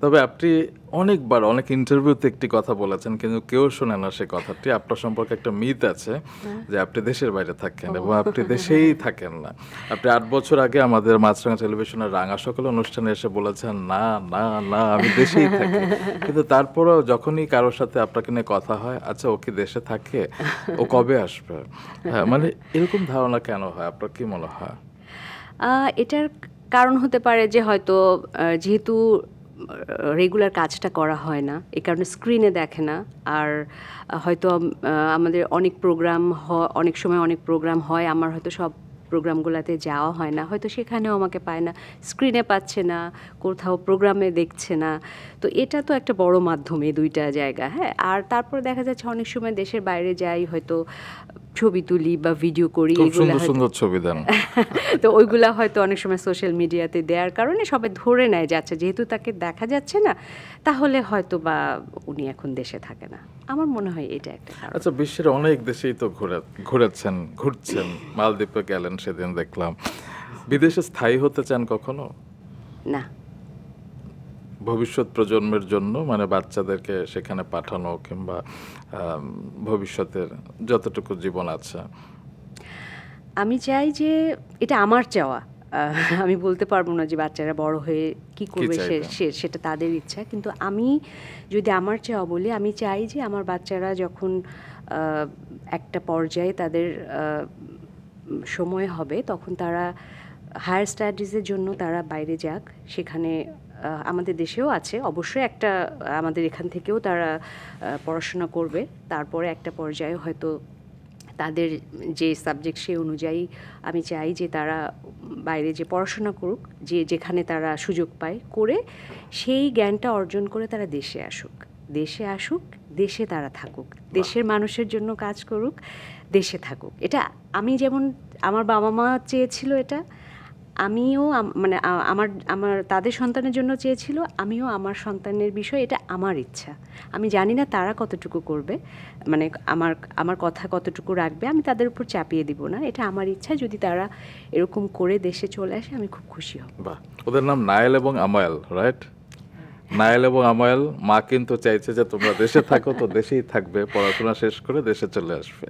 তবে আপনি অনেকবার অনেক ইন্টারভিউতে একটি কথা বলেছেন, কিন্তু কেউ শোনে না সে কথাটি। আপনার সম্পর্কে একটা মিথ আছে যে আপনি দেশের বাইরে থাকেন এবং আপনি দেশেই থাকেন না। আপনি ৮ বছর আগে আমাদের মাছরাঙা টেলিভিশনের রাঙা সকাল অনুষ্ঠানে এসে বলেছেন, "না, না, না আমি দেশেই থাকি।" কিন্তু তারপরেও যখনই কারো সাথে আপনাকে নিয়ে কথা হয়, "আচ্ছা ও কি দেশে থাকে? ও কবে আসবে?" হ্যাঁ, মানে এরকম ধারণা কেন হয়? আপনার কি মনে হয়? এটার কারণ হতে পারে যে হয়তো যেহেতু রেগুলার কাজটা করা হয় না, এই কারণে স্ক্রিনে দেখে না। আর হয়তো আমাদের অনেক প্রোগ্রাম অনেক সময় অনেক প্রোগ্রাম হয়, আমার হয়তো সব প্রোগ্রামগুলোতে যাওয়া হয় না, হয়তো সেখানেও আমাকে পায় না, স্ক্রিনে পাচ্ছে না, কোথাও প্রোগ্রামে দেখছে না। তো এটা তো একটা বড় মাধ্যম, এই দুইটা জায়গা। হ্যাঁ, আর তারপরে দেখা যাচ্ছে অনেক সময় দেশের বাইরে যাই, হয়তো ছবি তুলি বা ভিডিও করি, খুব এগুলা সুন্দর, হয়তো সুন্দর ছবি দেন। তো ওইগুলা হয়তো অনেক সময় সোশ্যাল মিডিয়াতে দেওয়ার কারণে সবাই ধরে নেয় যে আচ্ছা যেহেতু তাকে দেখা যাচ্ছে না, তাহলে হয়তো বা উনি এখন দেশে থাকে না। আমার মনে হয় এটা একটা কারণ। আচ্ছা, বিশ্বের অনেক দেশেই তো ঘুরেছেন, ঘুরছেন। মালদ্বীপে গেলেন সেদিন দেখলাম। বিদেশে স্থায়ী হতে চান কখনো? না, ভবিষ্যৎ প্রজন্মের জন্য, মানে বাচ্চাদেরকে সেখানে পাঠানো কিংবা ভবিষ্যতের যতটুকু জীবন আছে। আমি চাই যে এটা আমার চাওয়া। আমি বলতে পারবো না যে বাচ্চারা বড় হয়ে কি কি করবে চাইবেন? সেটা তাদের ইচ্ছা। কিন্তু আমি যদি আমার চাওয়া বলি, আমি চাই যে আমার বাচ্চারা যখন আহ, একটা পর্যায়ে তাদের সময় হবে, তখন তারা হায়ার স্টাডিজের জন্য তারা বাইরে যাক। সেখানে আমাদের দেশেও আছে অবশ্যই একটা, আমাদের এখান থেকেও তারা পড়াশোনা করবে। তারপরে একটা পর্যায়ে হয়তো তাদের যে সাবজেক্ট সে অনুযায়ী আমি চাই যে তারা বাইরে যে পড়াশোনা করুক, যে যেখানে তারা সুযোগ পায় করে, সেই জ্ঞানটা অর্জন করে তারা দেশে আসুক। দেশে আসুক, দেশে তারা থাকুক, দেশের মানুষের জন্য কাজ করুক, দেশে থাকুক। এটা আমি যেমন আমার বাবা মা চেয়েছিল এটা, আমিও মানে আমার আমার তাদের সন্তানের জন্য চেয়েছিল, আমিও আমার সন্তানের বিষয়, এটা আমার ইচ্ছা। আমি জানি না তারা কতটুকু করবে, মানে আমার আমার কথা কতটুকু রাখবে, আমি তাদের উপর চাপিয়ে দিব না। এটা আমার ইচ্ছা, যদি তারা এরকম করে দেশে চলে আসে আমি খুব খুশি হব। বাহ! ওদের নাম নায়েল এবং আমায়েল, রাইট? নায়েল এবং আমায়েল, মা কিন্তু চাইছে যে তোমরা দেশে থাকো, তো দেশেই থাকবে, পড়াশোনা শেষ করে দেশে চলে আসবে।